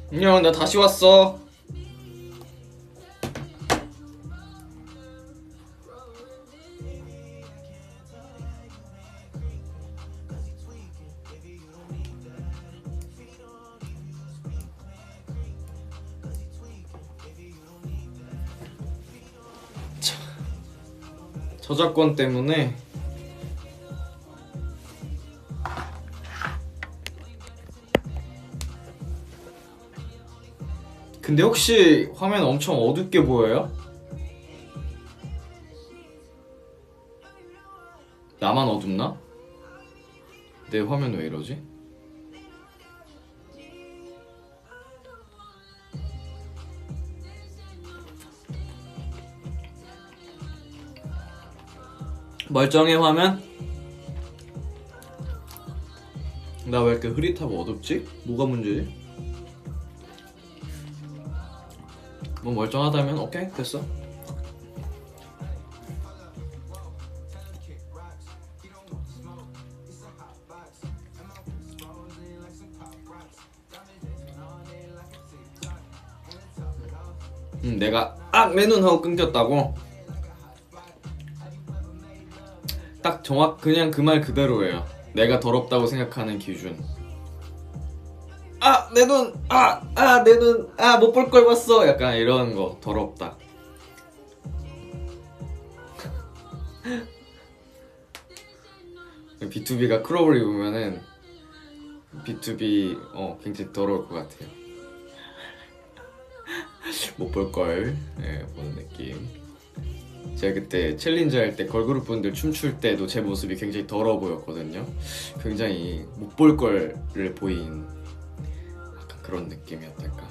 안녕, 나 다시 왔어. 저작권 때문에 근데 혹시 화면 엄청 어둡게 보여요? 나만 어둡나? 내 화면 왜 이러지? 멀쩡해 화면? 나 왜 이렇게 흐릿하고 어둡지? 뭐가 문제지? 뭐 멀쩡하다면 오케이 됐어. 내가 내 눈 하고 끊겼다고? 딱 그냥 그 말 그대로예요. 내가 더럽다고 생각하는 기준. 내 눈! 내 눈! 못 볼 걸 봤어! 약간 이런 거 더럽다. B2B가 크롭을 입으면은 B2B 굉장히 더러울 것 같아요. 못 볼 걸 보는 느낌. 제가 그때 챌린저 할 때 걸그룹 분들 춤출 때도 제 모습이 굉장히 더러워 보였거든요. 굉장히 못 볼 걸을 보인 약간 그런 느낌이었달까.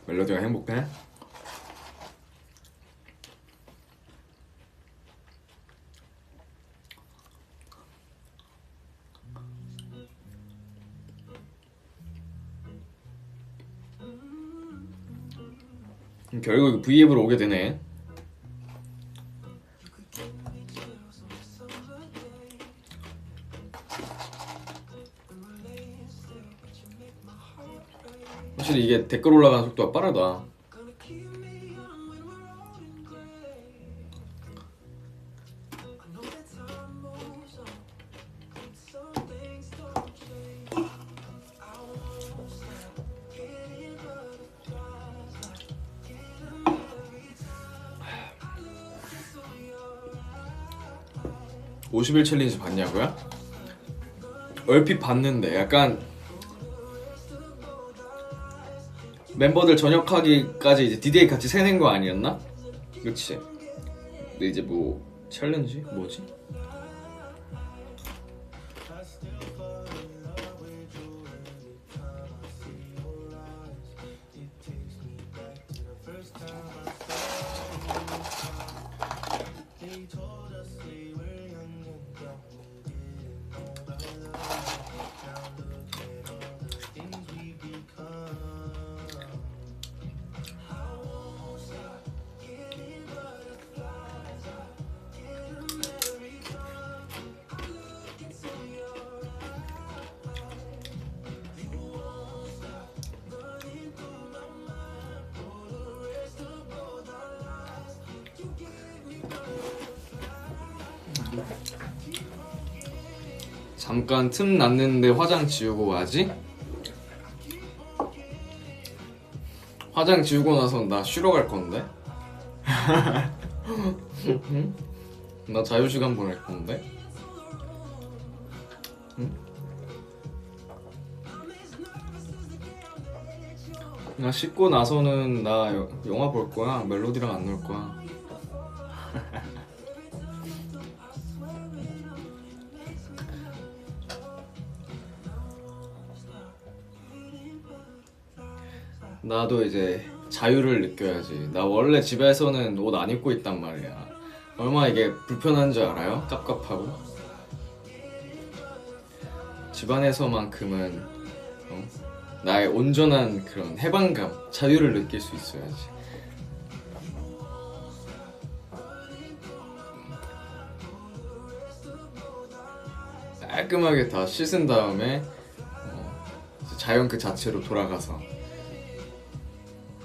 멜로디가 행복해? 결국 V앱으로 오게 되네. 확실히 이게 댓글 올라가는 속도가 빠르다. (50일) 챌린지 봤냐고요? 얼핏 봤는데 약간 멤버들 전역하기까지 이제 D-Day 같이 세는 거 아니었나? 그치? 근데 이제 뭐 챌린지? 뭐지? 잠깐 틈 났는데 화장 지우고 와지? 화장 지우고 나서 나 쉬러 갈 건데? 나 자유시간 보낼 건데? 응? 나 씻고 나서는 나 영화 볼 거야. 멜로디랑 안 놀 거야. 나도 이제 자유를 느껴야지. 나 원래 집에서는 옷 안 입고 있단 말이야. 얼마나 이게 불편한 줄 알아요? 깝깝하고. 집안에서만큼은 나의 온전한 그런 해방감, 자유를 느낄 수 있어야지. 깔끔하게 다 씻은 다음에 자연 그 자체로 돌아가서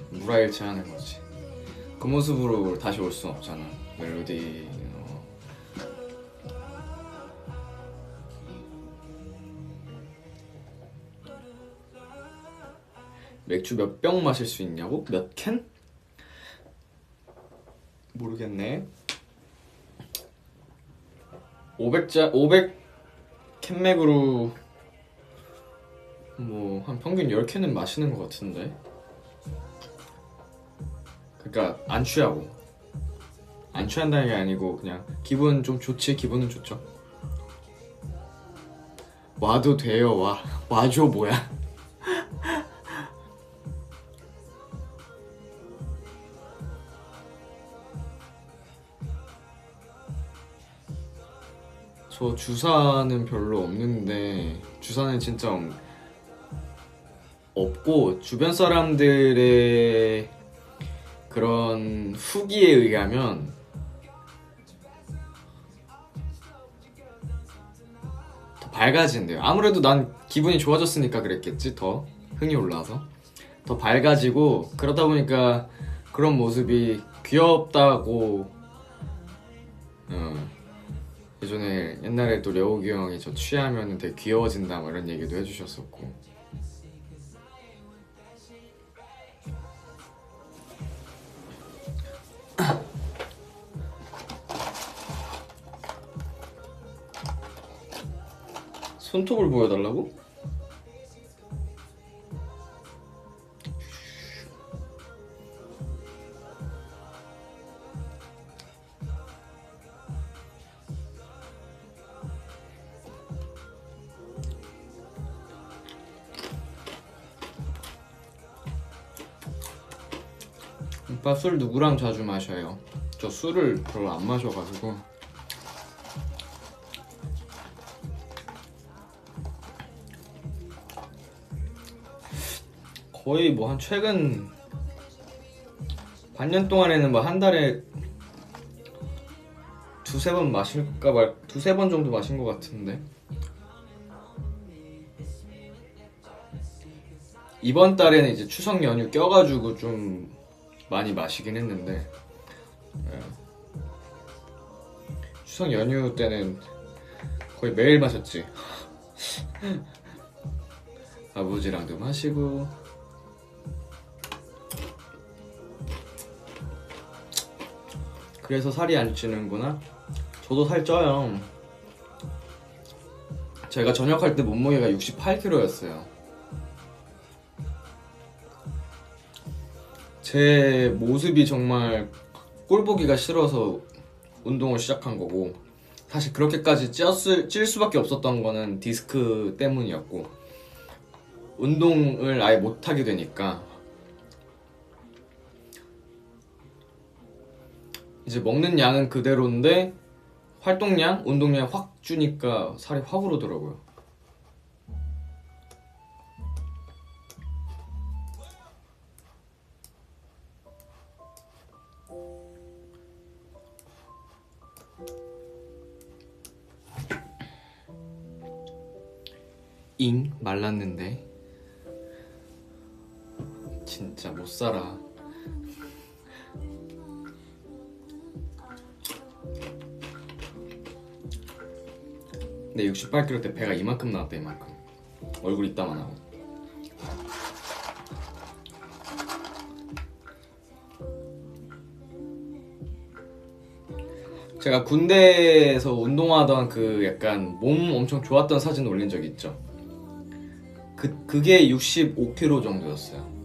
물화일체하는 거지. 그 모습으로 다시 올 순 없잖아. 멜로디. 맥주 몇 병 마실 수 있냐고? 몇 캔? 모르겠네. 500 캔맥으로 뭐 한 평균 10캔은 마시는 것 같은데. 그러니까 안 취하고. 안 취한다는 게 아니고 그냥 기분 좀 좋지. 기분은 좋죠. 와도 돼요. 와줘 뭐야. 저 주사는 별로 없는데, 주사는 진짜 없고, 주변 사람들의 그런 후기에 의하면 더 밝아진대요. 아무래도 난 기분이 좋아졌으니까 그랬겠지. 더 흥이 올라와서 더 밝아지고, 그러다 보니까 그런 모습이 귀엽다고. 예전에 옛날에 또 려욱이 형이 저 취하면 되게 귀여워진다 뭐 이런 얘기도 해주셨었고. 손톱을 보여달라고? 오빠 술 누구랑 자주 마셔요? 저 술을 별로 안 마셔가지고. 거의 뭐 한 최근 반년 동안에는 뭐 한 달에 두세 번 마실까 두세 번 정도 마신 것 같은데. 이번 달에는 이제 추석 연휴 껴가지고 좀 많이 마시긴 했는데, 추석 연휴 때는 거의 매일 마셨지. 아버지랑도 마시고. 그래서 살이 안 찌는구나. 저도 살 쪄요. 제가 전역할 때 몸무게가 68kg였어요. 제 모습이 정말 꼴보기가 싫어서 운동을 시작한 거고, 사실 그렇게까지 찔 수밖에 없었던 거는 디스크 때문이었고, 운동을 아예 못하게 되니까 이제 먹는 양은 그대로인데 활동량, 운동량 확 주니까 살이 확 오르더라고요. 잉 말랐는데 진짜 못 살아. 근데 68kg 때 배가 이만큼 나왔다. 이만큼. 얼굴 이따만 하고. 제가 군대에서 운동하던 그 약간 몸 엄청 좋았던 사진 올린 적 있죠. 그게 65kg 정도였어요.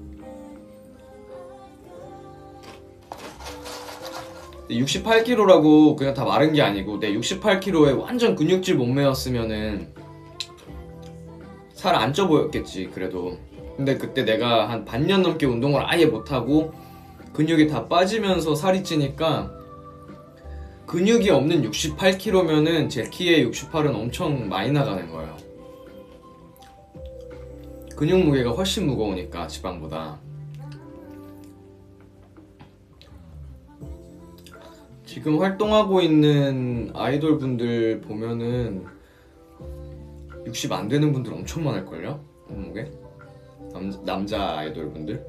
68kg라고 그냥 다 마른 게 아니고, 내 68kg에 완전 근육질 몸매였으면은 살 안 쪄 보였겠지 그래도. 근데 그때 내가 한 반년 넘게 운동을 아예 못하고 근육이 다 빠지면서 살이 찌니까, 근육이 없는 68kg면은 제 키에 68은 엄청 많이 나가는 거예요. 근육 무게가 훨씬 무거우니까, 지방보다. 지금 활동하고 있는 아이돌 분들 보면은 60 안 되는 분들 엄청 많을걸요? 몸무게? 남자 아이돌 분들?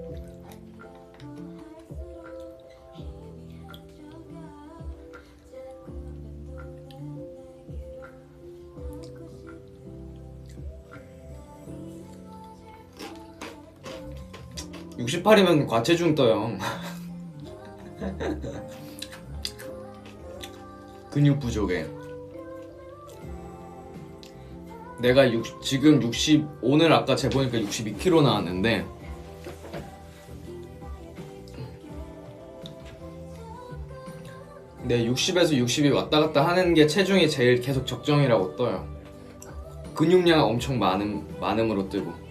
(68이면) 과체중 떠요. 근육 부족에. 내가 지금 60 오늘 아까 재보니까 62kg 나왔는데 네 60에서 60이 왔다 갔다 하는 게 체중이 제일 계속 적정이라고 떠요. 근육량 엄청 많음으로 뜨고.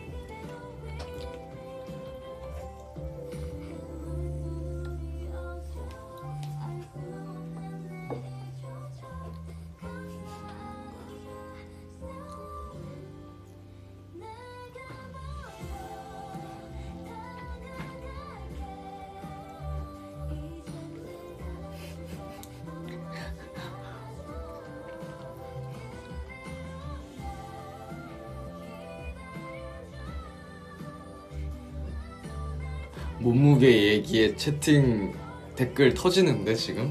몸무게 얘기에 채팅 댓글 터지는데 지금?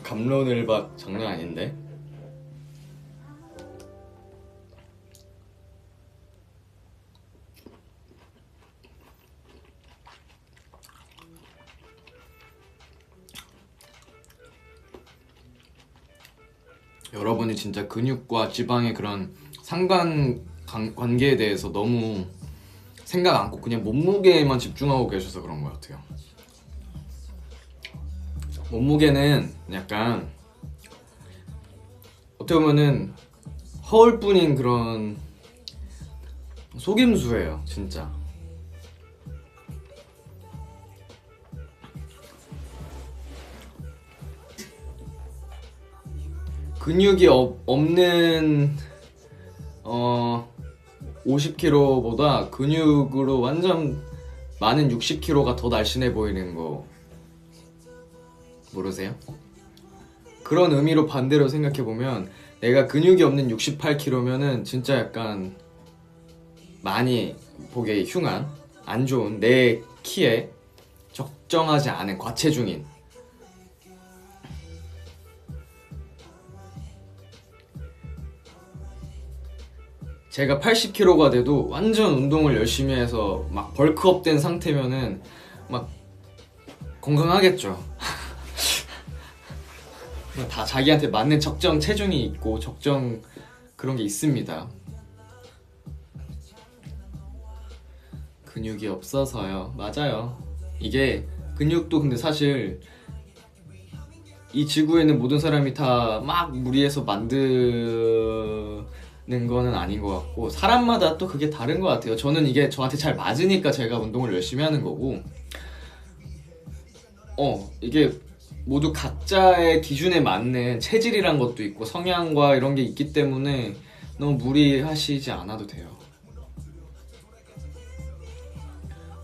갑론을박 장난 아닌데? 여러분이 진짜 근육과 지방의 그런 관계에 대해서 너무 생각 않고 그냥 몸무게에만 집중하고 계셔서 그런 것 같아요. 몸무게는 약간 어떻게 보면은 허울뿐인 그런 속임수예요, 진짜. 근육이 없는 50kg보다 근육으로 완전 많은 60kg가 더 날씬해 보이는 거 모르세요? 그런 의미로 반대로 생각해보면 내가 근육이 없는 68kg면은 진짜 약간 많이 보기에 흉한, 안 좋은, 내 키에 적정하지 않은 과체중인, 제가 80kg가 돼도 완전 운동을 열심히 해서 막 벌크업 된 상태면은 막 건강하겠죠. 다 자기한테 맞는 적정 체중이 있고 적정 그런 게 있습니다. 근육이 없어서요. 맞아요. 이게 근육도 근데 사실 이 지구에 있는 모든 사람이 다 막 무리해서 만드는 거는 아닌 것 같고 사람마다 또 그게 다른 것 같아요. 저는 이게 저한테 잘 맞으니까 제가 운동을 열심히 하는 거고 이게 모두 각자의 기준에 맞는 체질이란 것도 있고 성향과 이런 게 있기 때문에 너무 무리하시지 않아도 돼요.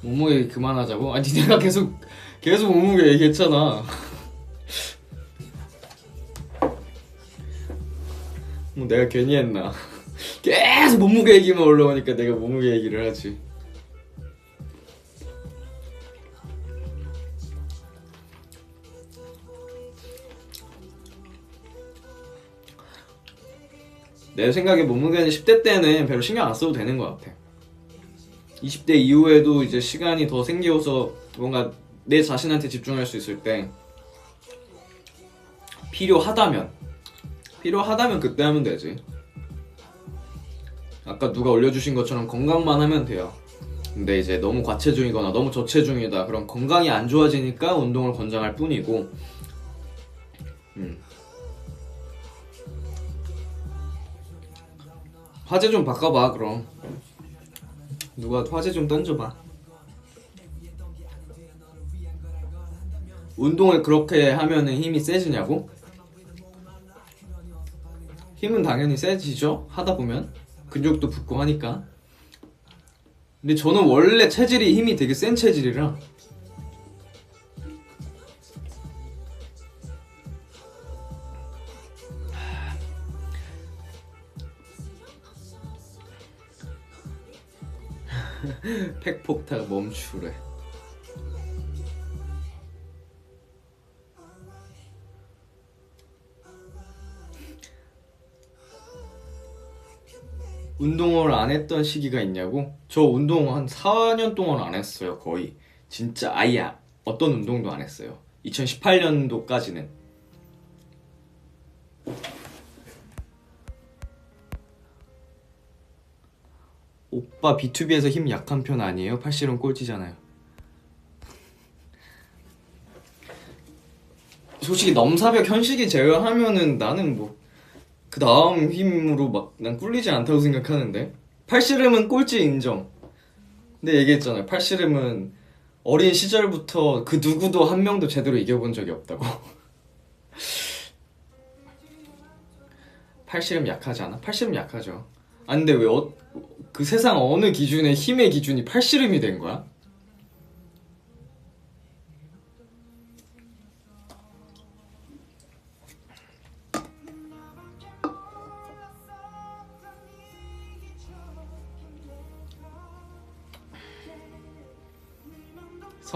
몸무게 얘기 그만하자고? 아니 내가 계속 몸무게 얘기했잖아. 뭐 내가 괜히 했나. 계속 몸무게 얘기만 올라오니까 내가 몸무게 얘기를 하지. 내 생각에 몸무게는 10대 때는 별로 신경 안 써도 되는 것 같아. 20대 이후에도 이제 시간이 더 생겨서 뭔가 내 자신한테 집중할 수 있을 때 필요하다면 그때 하면 되지. 아까 누가 올려주신 것처럼 건강만 하면 돼요. 근데 이제 너무 과체중이거나 너무 저체중이다 그럼 건강이 안 좋아지니까 운동을 권장할 뿐이고. 화제 좀 바꿔봐. 그럼 누가 화제 좀 던져봐. 운동을 그렇게 하면은 힘이 세지냐고? 힘은 당연히 세지죠? 하다 보면 근육도 붙고 하니까. 근데 저는 원래 체질이 힘이 되게 센 체질이라 팩폭탄 멈추래. 운동을 안 했던 시기가 있냐고? 저 운동 한 4년 동안 안 했어요. 거의 진짜 아예 어떤 운동도 안 했어요. 2018년도까지는. 오빠 B2B에서 힘 약한 편 아니에요? 팔씨름 꼴찌잖아요. 솔직히 넘사벽 현식이 제외하면은 나는 뭐 그 다음 힘으로 막 난 꿀리지 않다고 생각하는데. 팔씨름은 꼴찌 인정. 근데 얘기했잖아요. 팔씨름은 어린 시절부터 그 누구도 한 명도 제대로 이겨본 적이 없다고. 팔씨름 약하지 않아? 팔씨름 약하죠. 아 근데 왜 그 세상 어느 기준의 힘의 기준이 팔씨름이 된 거야?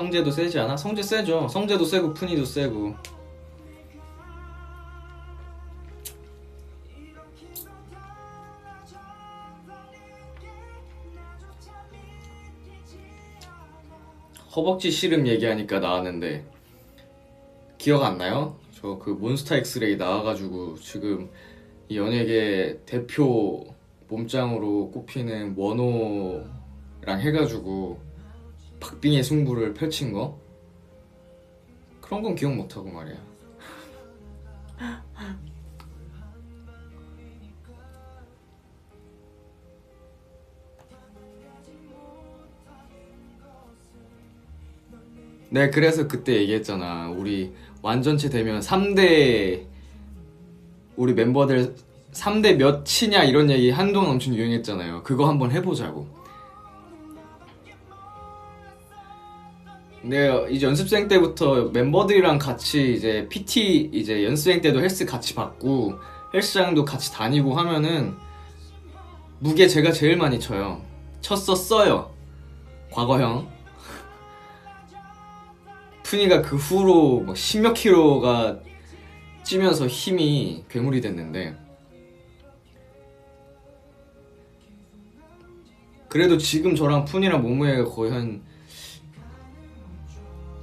성재도 세지 않아? 성재 세죠. 성재도 세고 푸니도 세고. 허벅지 씨름 얘기하니까 나왔는데 기억 안 나요? 저 그 몬스타 엑스레이 나와가지고 지금 이 연예계 대표 몸짱으로 꼽히는 원호랑 해가지고 박빙의 승부를 펼친 거? 그런 건 기억 못하고 말이야. 네, 그래서 그때 얘기했잖아. 우리 완전체 되면 3대 우리 멤버들 3대 몇이냐 이런 얘기 한동안 엄청 유행했잖아요. 그거 한번 해보자고. 근데 이제 연습생 때부터 멤버들이랑 같이 이제 PT 이제 연습생 때도 헬스 같이 받고 헬스장도 같이 다니고 하면은 무게 제가 제일 많이 쳐요. 쳤었어요. 과거형. 푸니가 그 후로 막 10몇 킬로가 찌면서 힘이 괴물이 됐는데 그래도 지금 저랑 푸니랑 몸무게가 거의 한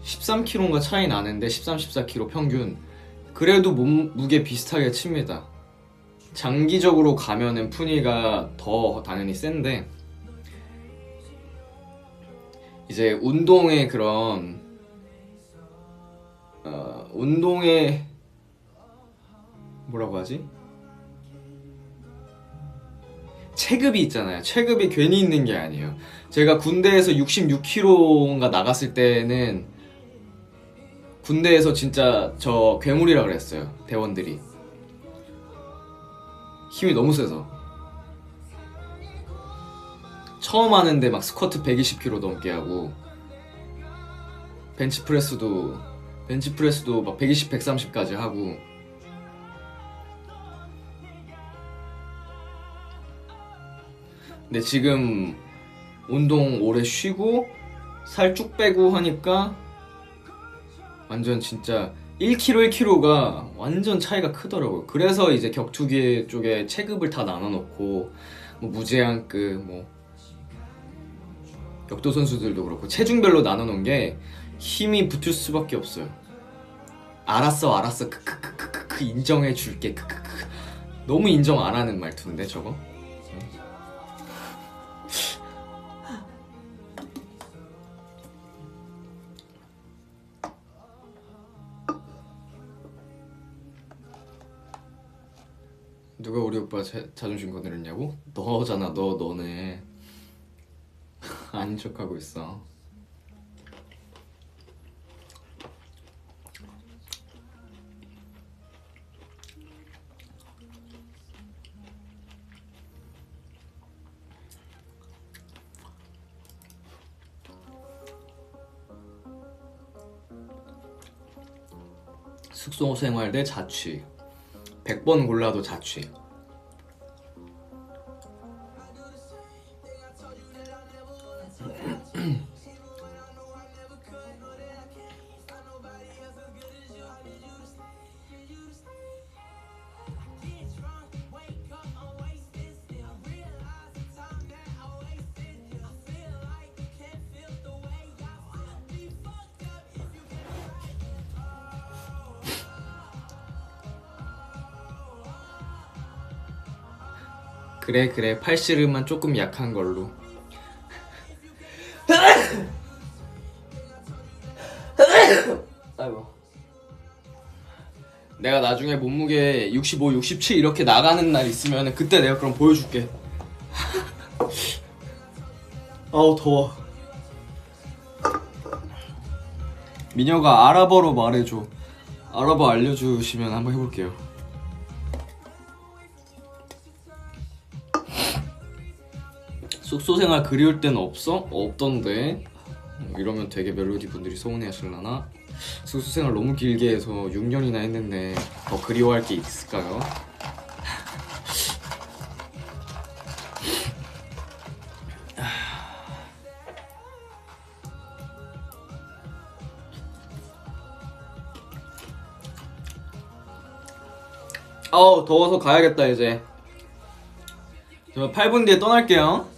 13kg인가 차이 나는데 13, 14kg 평균. 그래도 몸무게 비슷하게 칩니다. 장기적으로 가면은 푸니가 더 당연히 센데 이제 운동의 그런 운동의 뭐라고 하지? 체급이 있잖아요. 체급이 괜히 있는 게 아니에요. 제가 군대에서 66kg인가 나갔을 때는 군대에서 진짜 저 괴물이라 그랬어요. 대원들이 힘이 너무 세서 처음 하는데 막 스쿼트 120kg 넘게 하고 벤치프레스도 막 120, 130까지 하고 근데 지금 운동 오래 쉬고 살 쭉 빼고 하니까 완전 진짜 1kg 1kg가 완전 차이가 크더라고요. 그래서 이제 격투기 쪽에 체급을 다 나눠놓고 뭐 무제한급 뭐 격투 선수들도 그렇고 체중별로 나눠놓은 게 힘이 붙을 수밖에 없어요. 알았어 크크크크크 인정해줄게 크크크. 너무 인정 안 하는 말투인데 저거? 누가 우리 오빠 자존심 건드렸냐고? 너잖아. 너네 아닌 척하고 있어. 숙소 생활 대 자취 100번 골라도 자취. 그래 팔씨름만 조금 약한 걸로. 아이고. 내가 나중에 몸무게 65, 67 이렇게 나가는 날 있으면 그때 내가 그럼 보여줄게. 아우 더워. 미녀가 아랍어로 말해줘. 아랍어 알려주시면 한번 해볼게요. 숙소 생활 그리울 땐 없어? 없던데. 이러면 되게 멜로디 분들이 서운해 하실라나? 숙소 생활 너무 길게 해서 6년이나 했는데 더 그리워할 게 있을까요? 아우 더워서 가야겠다 이제. 저 8분 뒤에 떠날게요.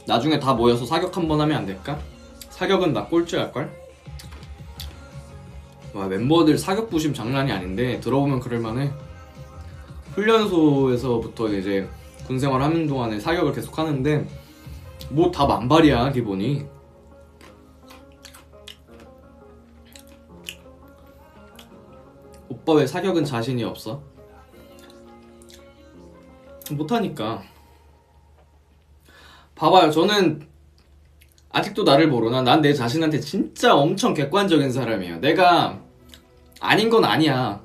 나중에 다 모여서 사격 한번 하면 안 될까? 사격은 나 꼴찌 할걸? 와 멤버들 사격 부심 장난이 아닌데 들어보면 그럴만해. 훈련소에서부터 이제 군생활 하는 동안에 사격을 계속 하는데 뭐 다 만발이야 기본이. 오빠 왜 사격은 자신이 없어? 못하니까. 봐봐요, 저는 아직도 나를 모르나? 난 내 자신한테 진짜 엄청 객관적인 사람이에요. 내가 아닌 건 아니야.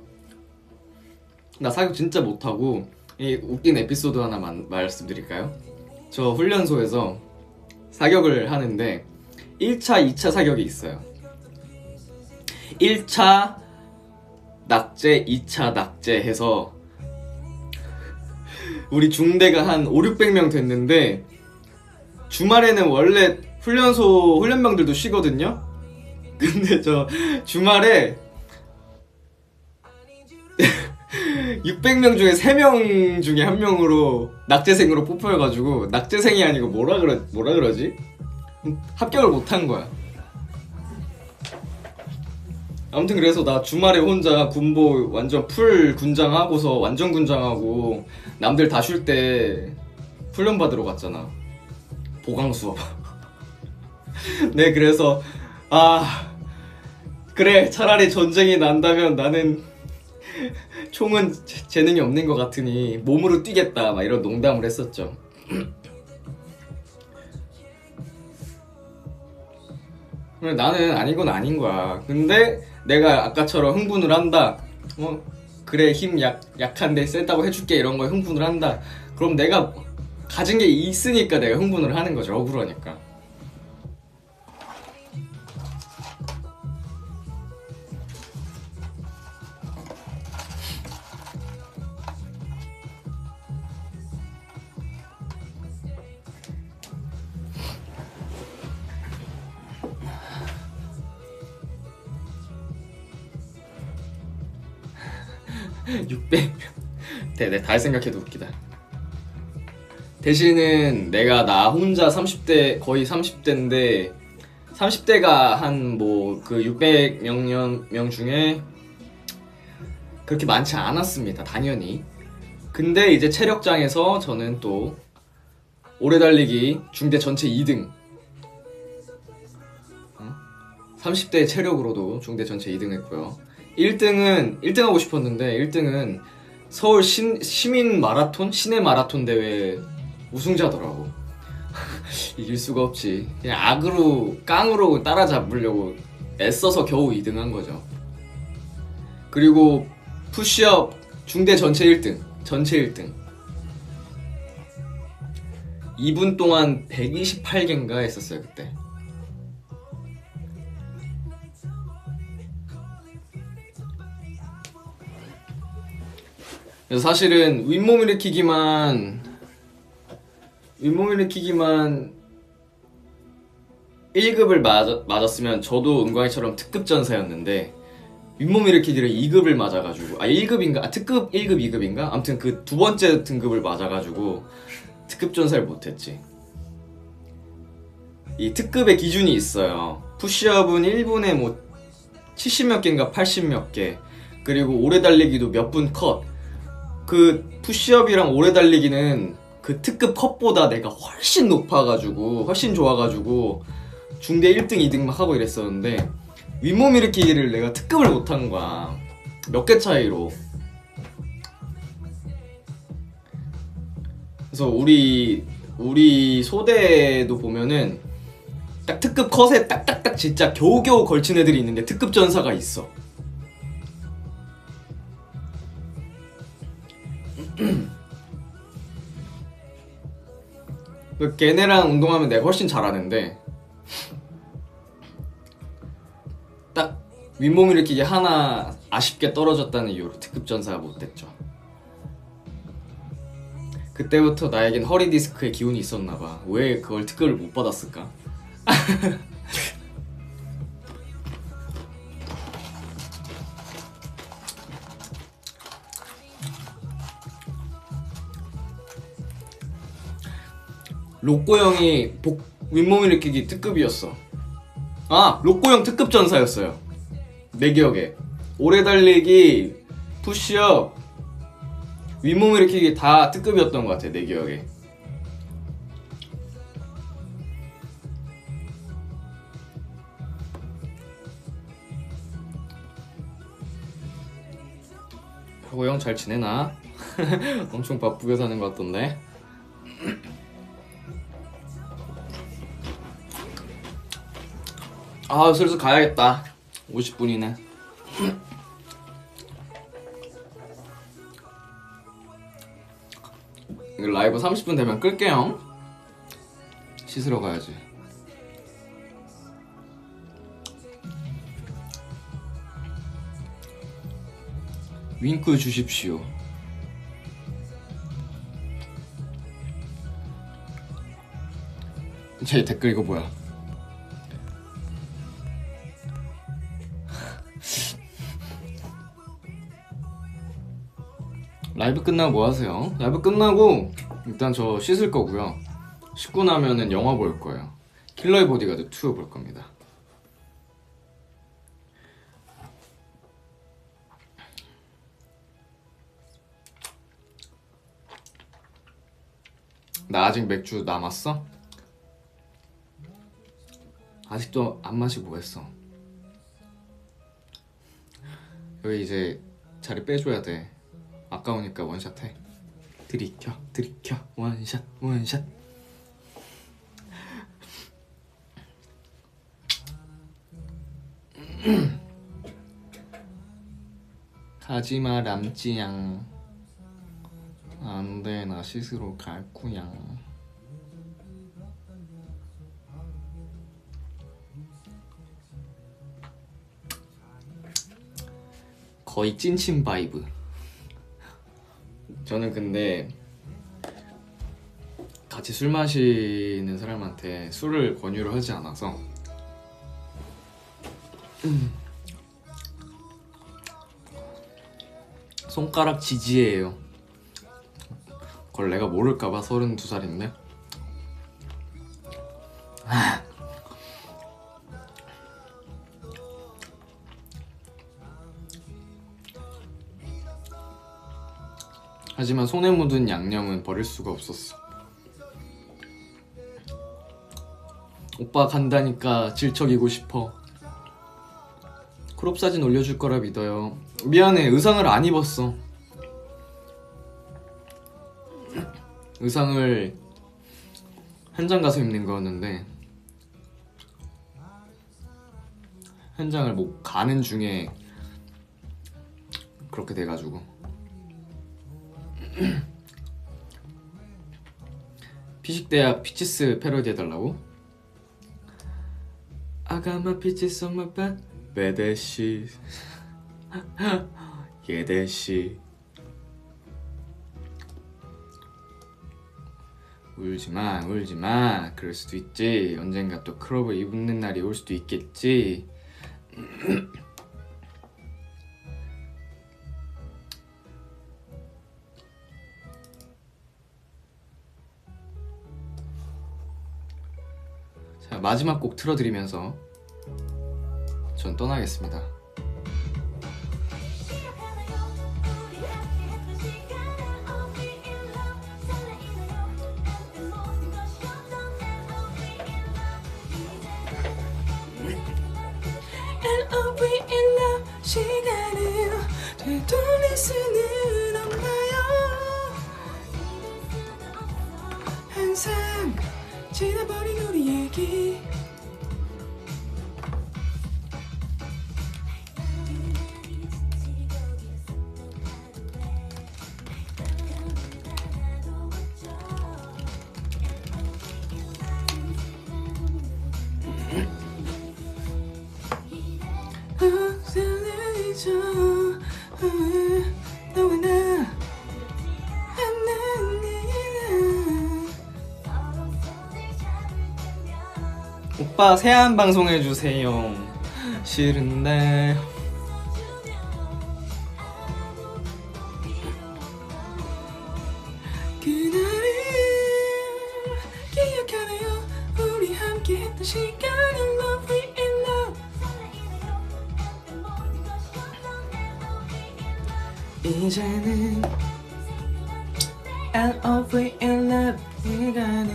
나 사격 진짜 못하고. 이 웃긴 에피소드 하나 말씀드릴까요? 저 훈련소에서 사격을 하는데 1차, 2차 사격이 있어요. 1차 낙제, 2차 낙제 해서 우리 중대가 한 5, 600명 됐는데 주말에는 원래 훈련소 훈련병들도 쉬거든요? 근데 저 주말에 600명 중에 3명 중에 1명으로 낙제생으로 뽑혀가지고 낙제생이 아니고 뭐라 그러지? 합격을 못한 거야. 아무튼 그래서 나 주말에 혼자 군복 완전 풀 군장하고서 완전 군장하고 남들 다 쉴 때 훈련 받으러 갔잖아. 보강 수업. 네, 그래서 그래 차라리 전쟁이 난다면 나는 총은 재능이 없는 것 같으니 몸으로 뛰겠다 막 이런 농담을 했었죠. 나는 아닌 건 아닌 거야. 근데 내가 아까처럼 흥분을 한다. 그래 힘 약한데 세다고 해줄게 이런 거에 흥분을 한다. 그럼 내가 가진 게 있으니까 내가 흥분을 하는 거죠. 억울하니까. 네, 다 생각해도 웃기다. 대신은 내가 나 혼자 30대 거의 30대인데 30대가 한 뭐 그 600명 중에 그렇게 많지 않았습니다. 당연히. 근데 이제 체력장에서 저는 또 오래 달리기 중대 전체 2등 30대 체력으로도 중대 전체 2등 했고요. 1등 하고 싶었는데 1등은 서울 시민 마라톤? 시내 마라톤 대회 우승자더라고. 이길 수가 없지. 그냥 악으로 깡으로 따라잡으려고 애써서 겨우 2등 한 거죠. 그리고 푸시업 중대 전체 1등. 전체 1등. 2분 동안 128개인가 했었어요 그때. 그래서 사실은 윗몸 일으키기만 1급을 맞았으면 저도 은광이처럼 특급 전사였는데 윗몸 일으키기를 2급을 맞아가지고 1급인가? 특급 1급 2급인가? 아무튼 그 두 번째 등급을 맞아가지고 특급 전사를 못했지. 이 특급의 기준이 있어요. 푸시업은 1분에 뭐 70몇 개인가 80몇 개. 그리고 오래 달리기도 몇 분 컷. 그 푸시업이랑 오래 달리기는 그 특급 컷보다 내가 훨씬 높아가지고 훨씬 좋아가지고 중대 1등 2등 막 하고 이랬었는데 윗몸 일으키기를 내가 특급을 못한 거야. 몇 개 차이로. 그래서 우리 소대도 보면은 딱 특급 컷에 딱딱딱 진짜 겨우겨우 걸친 애들이 있는데 특급 전사가 있어. 걔네랑 운동하면 내가 훨씬 잘하는데 딱 윗몸 일으키기 하나 아쉽게 떨어졌다는 이유로 특급 전사가 못됐죠. 그때부터 나에겐 허리 디스크의 기운이 있었나봐. 왜 그걸 특급을 못 받았을까? 로꼬 형이 윗몸 일으키기 특급이었어. 아, 로꼬 형 특급 전사였어요. 내 기억에 오래 달리기, 푸시업, 윗몸 일으키기 다 특급이었던 것 같아. 내 기억에. 로꼬 형 잘 지내나? 엄청 바쁘게 사는 것 같던데. 아, 슬슬 가야겠다. 50분이네. 라이브 30분 되면 끌게요. 씻으러 가야지. 윙크 주십시오. 제 댓글 이거 뭐야? 라이브 끝나고 뭐 하세요? 라이브 끝나고 일단 저 씻을 거고요. 씻고 나면은 영화 볼 거예요. 킬러의 보디가드 2 볼 겁니다. 나 아직 맥주 남았어? 아직도 안 마시고 뭐 했어? 여기 이제 자리 빼줘야 돼. 아까우니까 원샷 해. 들이켜 원샷. 가지마 람찌양. 안돼, 나 씻으러 갈구양. 거의 찐친 바이브. 저는 근데 같이 술 마시는 사람한테 술을 권유를 하지 않아서 손가락 지지예요. 그걸 내가 모를까봐. 32살인데 하지만 손에 묻은 양념은 버릴 수가 없었어. 오빠 간다니까 질척이고 싶어. 크롭 사진 올려줄 거라 믿어요. 미안해, 의상을 안 입었어. 의상을 현장 가서 입는 거였는데 현장을 뭐 가는 중에 그렇게 돼가지고. 피식대학 피치스 패러디 해달라고? 아가마 피치스 엄마 빠 베데시 예데시. 울지마. 그럴 수도 있지. 언젠가 또 크롭을 입는 날이 올 수도 있겠지. 자, 마지막 곡 틀어드리면서 전 떠나겠습니다. of we in love 시간을 되돌릴 수는 없나요 항상 지나버린 우리 얘기 너와 나 오빠 새한 방송 해주세요. 싫은데 그날을 기억하나요 우리 함께 했던 시간을 love we in love 이제는 I love we in love 시간을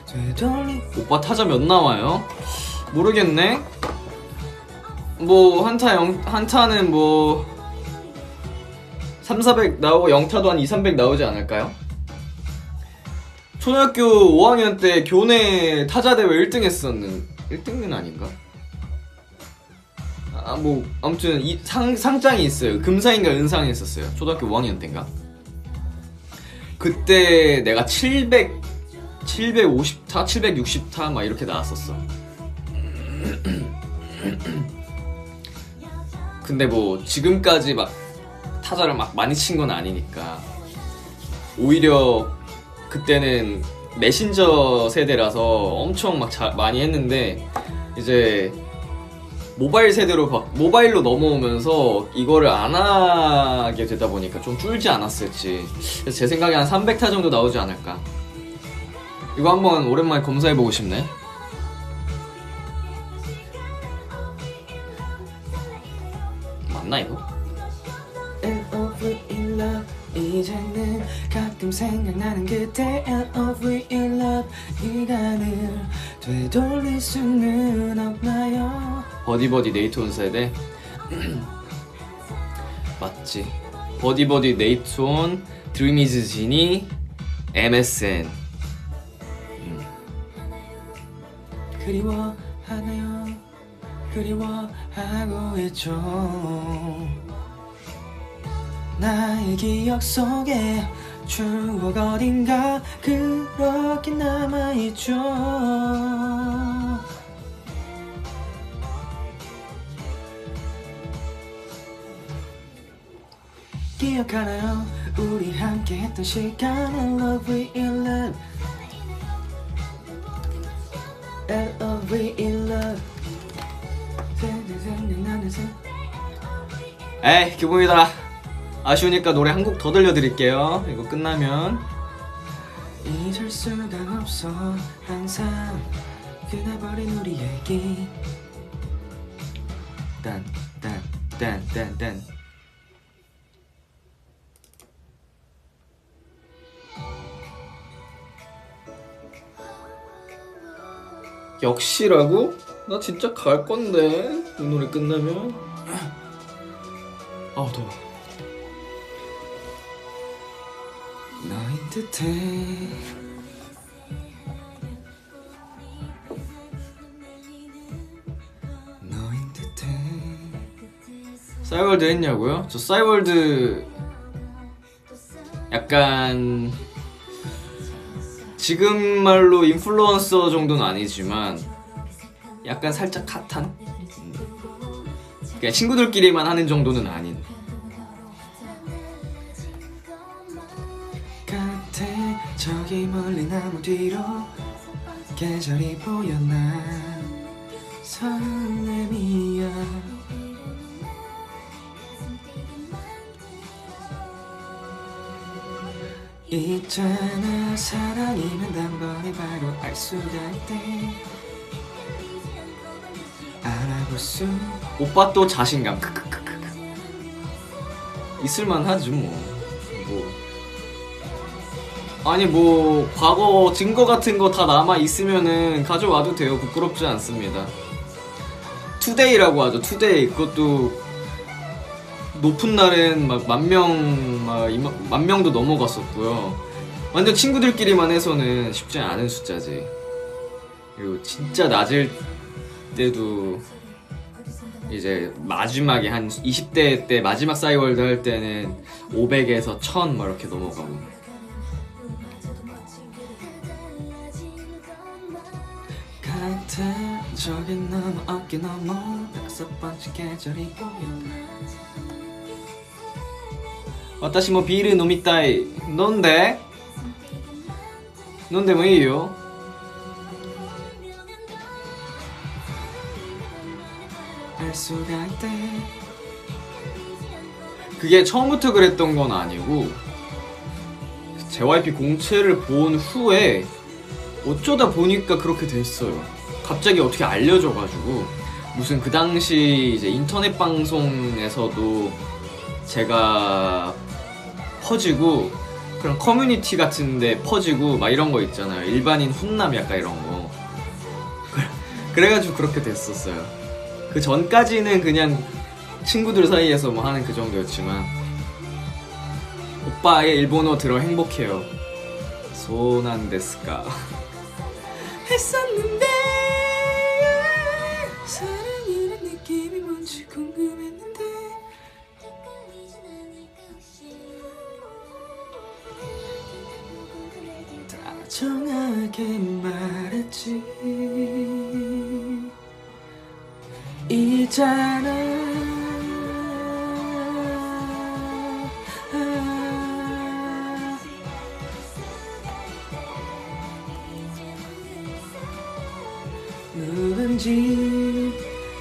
되돌리 오빠 타자 몇 나와요? 모르겠네. 뭐 한타는 뭐 3, 400 나오고 영타도 한 2, 300 나오지 않을까요? 초등학교 5학년 때 교내 타자 대회 1등 했었는 1등은 아닌가? 뭐 아무튼 상장이 있어요. 금상인가 은상이 있었어요. 초등학교 5학년 때인가? 그때 내가 750타, 760타 막 이렇게 나왔었어. 근데 뭐 지금까지 막 타자를 막 많이 친 건 아니니까 오히려 그때는 메신저 세대라서 엄청 막 많이 했는데 이제 모바일로 넘어오면서 이거를 안 하게 되다 보니까 좀 줄지 않았을지. 그래서 제 생각에 한 300타 정도 나오지 않을까. 이거 한번 오랜만에 검사해보고 싶네. 맞나 이거? in love 이제는 가끔 생각나는 그때 Love we in love 시간을 되돌릴 수는 없나요? 버디버디 네이트온 세대 맞지. 버디버디 네이트온 드림이즈 지니 MSN 그리워하나요? 그리워하고 있죠. 나의 기억 속에 추억 어딘가 그렇게 남아있죠. 기억하나요? 우리 함께 했던 시간 Love we in love Love we in love 에이 기분이다. 아쉬우니까 노래 한 곡 더 들려드릴게요. 이거 끝나면 잊을 수가 없어 항상 끝나버린 우리 얘기 딴 역시라고? 나 진짜 갈 건데 이 노래 끝나면 아우 더워. 너인 듯해 너인 듯해. 싸이월드 했냐고요? 저 싸이월드 약간 지금 말로 인플루언서 정도는 아니지만 약간 살짝 핫한? 그냥 친구들끼리만 하는 정도는 아닌 같아. 저기 멀리 나무 뒤로 계절이 보였나 설렘이야. 있잖아 사랑이면 단번에 바로 알 수가 있대. 알아볼 수 오빠 또 자신감 크크크크 있을만하지 뭐. 아니 뭐 과거 증거 같은 거 다 남아 있으면은 가져와도 돼요. 부끄럽지 않습니다. 투데이라고 하죠. 투데이. 그것도 높은 날엔 막 만 명도 넘어갔었고요. 완전 친구들끼리만 해서는 쉽지 않은 숫자지. 그리고 진짜 낮을 때도 이제 마지막에 한 20대 때 마지막 싸이월드 할 때는 500에서 1000 막 이렇게 넘어가고. 같은 저기 넘어 어깨 넘어 5번째 계절이 보인다. 私もビール飲みたい。飲んでもいいよ。알 수가 있대. 그게 처음부터 그랬던 건 아니고 JYP 공채를 본 후에 어쩌다 보니까 그렇게 됐어요. 갑자기 어떻게 알려져가지고 무슨 그 당시 이제 인터넷 방송에서도 제가 퍼지고 그런 커뮤니티 같은데 퍼지고 막 이런 거 있잖아요. 일반인 훈남 약간 이런 거. 그래가지고 그렇게 됐었어요. 그 전까지는 그냥 친구들 사이에서 뭐 하는 그 정도였지만 오빠의 일본어 들어 행복해요. 소난데스까 했었는데 사랑이란 느낌이 뭔지 궁금했는데 다정하게 말했지 있잖아 누군지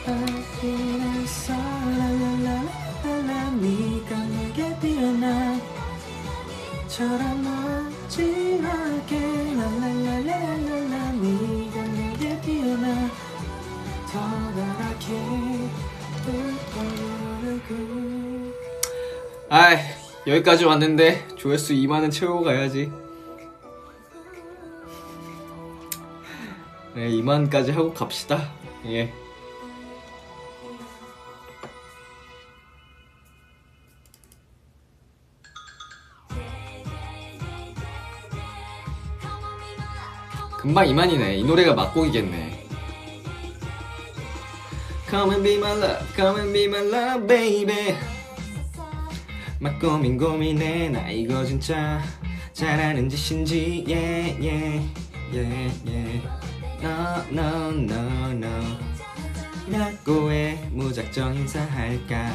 알긴 했어 랄랄랄랄라 네가 내게 피어나 처럼 멋지하게 랄랄랄랄랄라 네가 내게 피어나 더다랗게 불어오르고. 아이 여기까지 왔는데 조회수 2만은 채우고 가야지. 네, 2만까지 하고 갑시다. 예. 금방 2만이네. 이 노래가 막곡이겠네. Come and be my love, come and be my love, baby. 막 고민해 나 이거 진짜 잘하는 짓인지 yeah yeah yeah yeah no no no no 라고 해 무작정 인사할까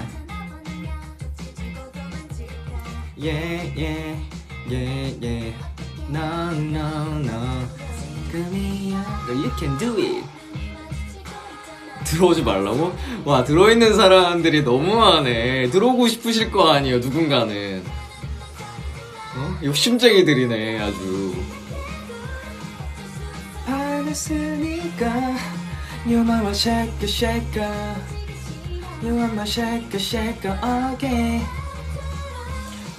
yeah yeah yeah yeah no no no 금이야 no you can do it. 들어오지 말라고? 와 들어있는 사람들이 너무하네. 들어오고 싶으실 거 아니에요 누군가는. 욕심쟁이들이네 아주. 알았으니까 You want my shake shake You want my shake shake again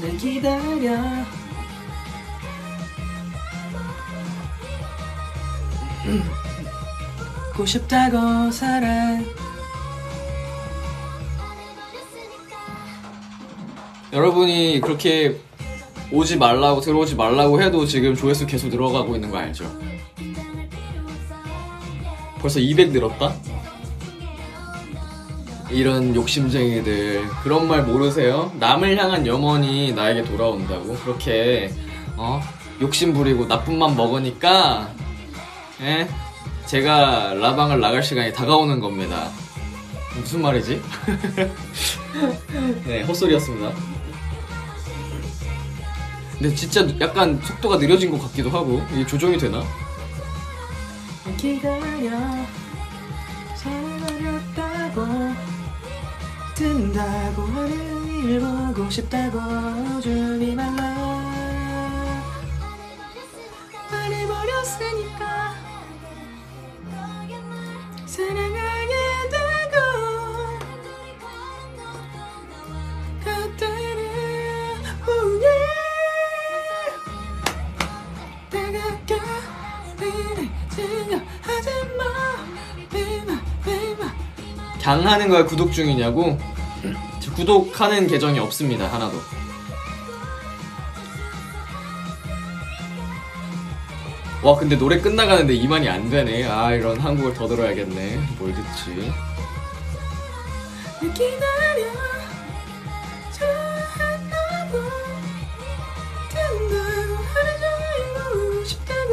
날 기다려 고 싶다고 사랑. 여러분이 그렇게 오지 말라고 들어오지 말라고 해도 지금 조회수 계속 늘어가고 있는 거 알죠? 벌써 200 늘었다? 이런 욕심쟁이들 그런 말 모르세요? 남을 향한 염원이 나에게 돌아온다고 그렇게 욕심 부리고 나쁜 맘 먹으니까 예? 제가 라방을 나갈 시간이 다가오는 겁니다. 무슨 말이지? 네, 헛소리였습니다. 근데 진짜 약간 속도가 느려진 것 같기도 하고 이게 조정이 되나? 기다려 사랑하렸다고 든다고 하는 일 보고 싶다고 주비 말라 말해버렸으니까 사랑하게 되고 그때는 후회 다가가 그래 생각하지마 baby baby 당하는 거야 구독 중이냐고? 저 구독하는 계정이 없습니다 하나도. 와 근데 노래 끝나가는데 이만이 안 되네. 아 이런 한국을 더 들어야겠네. 뭘 듣지? 기다려 좋아한다고 된다고 하루 종일 보고 싶다고.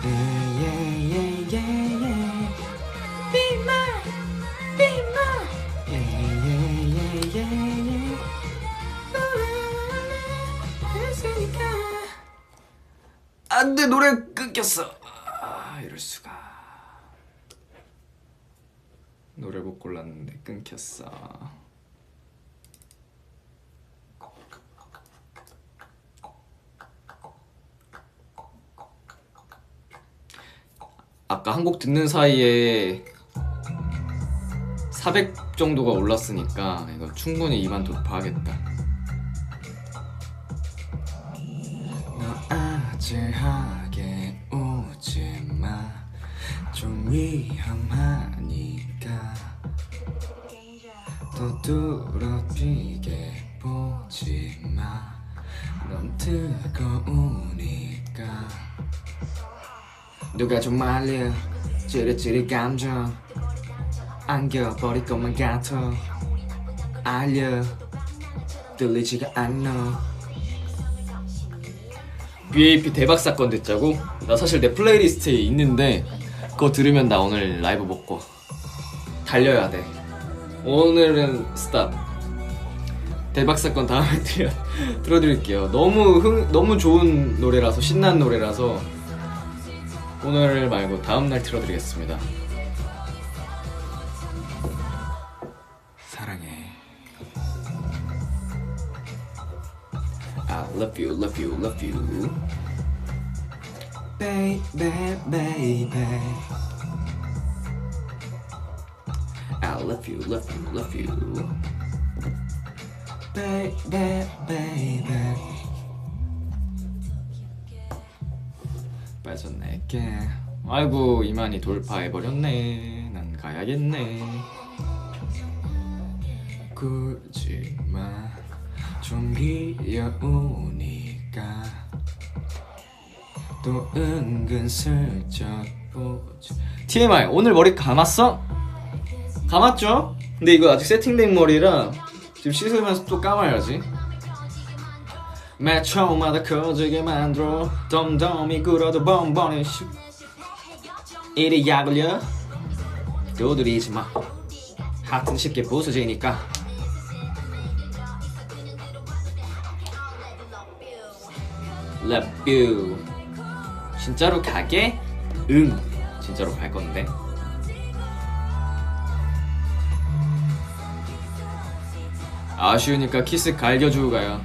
Yeah, yeah, yeah, yeah. Be mine, be mine. Yeah, yeah, yeah, yeah, yeah. 너를 했으니까. 안돼 노래 끊겼어. 아 이럴 수가. 노래 못 골랐는데 끊겼어. 아까 한 곡 듣는 사이에 400 정도가 올랐으니까 이거 충분히 2만 돌파하겠다. 너 아찔하게 오지마 좀 위험하니까 더 두렵게 보지마 넌 뜨거우니까 누가 좀 말려 찌릿찌릿 감정 안겨버릴 것만 같아 알려 들리지가 않아. BAP 대박 사건 듣자고? 나 사실 내 플레이리스트에 있는데 그거 들으면 나 오늘 라이브 먹고 달려야 돼. 오늘은 스탑. 대박 사건 다음에 들어드릴게요. 너무 좋은 노래라서 신나는 노래라서 오늘 말고 다음날 틀어드리겠습니다. 사랑해. I love you, love you, love you. Baby, baby. I love you, love you, love you. Baby, baby. 빠져낼게. 아이고 이만희 돌파해버렸네. 난 가야겠네. 굴지마 좀 귀여우니까 또 은근슬쩍 보지. TMI 오늘 머리 감았어? 감았죠? 근데 이거 아직 세팅된 머리라 지금 씻으면서 또 감아야지. 매 초마다 커지게 만들어 덤덤이 굴어도 번번이 이리 약올려 두드리지마 하트는 쉽게 부서지니까. Love you. 진짜로 가게? 응 진짜로 갈 건데. 아쉬우니까 키스 갈겨주고 가요.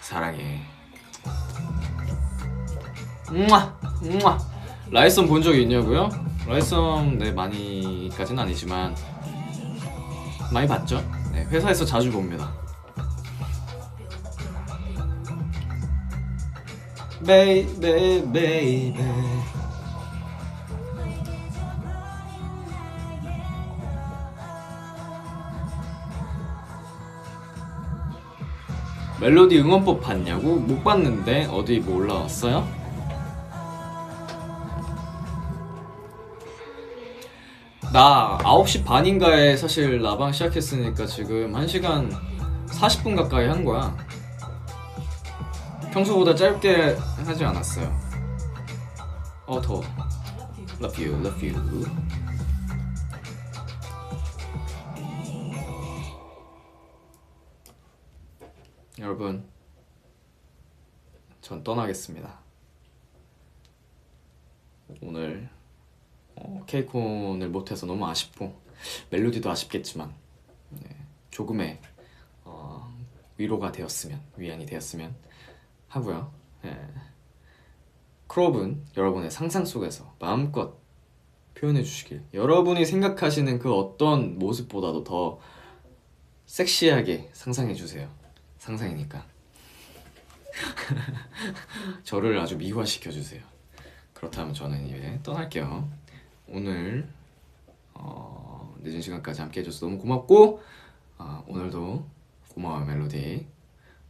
사랑해. 라이썸 본 적 있냐고요? 라이썸 네 많이까진 아니지만 많이 봤죠? 네 회사에서 자주 봅니다. Baby, baby. 멜로디 응원법 봤냐고? 못 봤는데 어디 뭐 올라왔어요? 나 9시 반인가에 사실 라방 시작했으니까 지금 1시간 40분 가까이 한 거야. 평소보다 짧게 하지 않았어요. 더워. Love you, love you. 여러분, 전 떠나겠습니다. 오늘 케이콘을 못해서 너무 아쉽고 멜로디도 아쉽겠지만 조금의 위로가 되었으면, 위안이 되었으면 하고요. 크롭은 여러분의 상상 속에서 마음껏 표현해 주시길. 여러분이 생각하시는 그 어떤 모습보다도 더 섹시하게 상상해 주세요. 상상이니까. 저를 아주 미화시켜 주세요. 그렇다면 저는 이제 떠날게요. 오늘 늦은 시간까지 함께 해줘서 너무 고맙고 오늘도 고마워요 멜로디.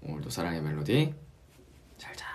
오늘도 사랑해 멜로디. 잘 자.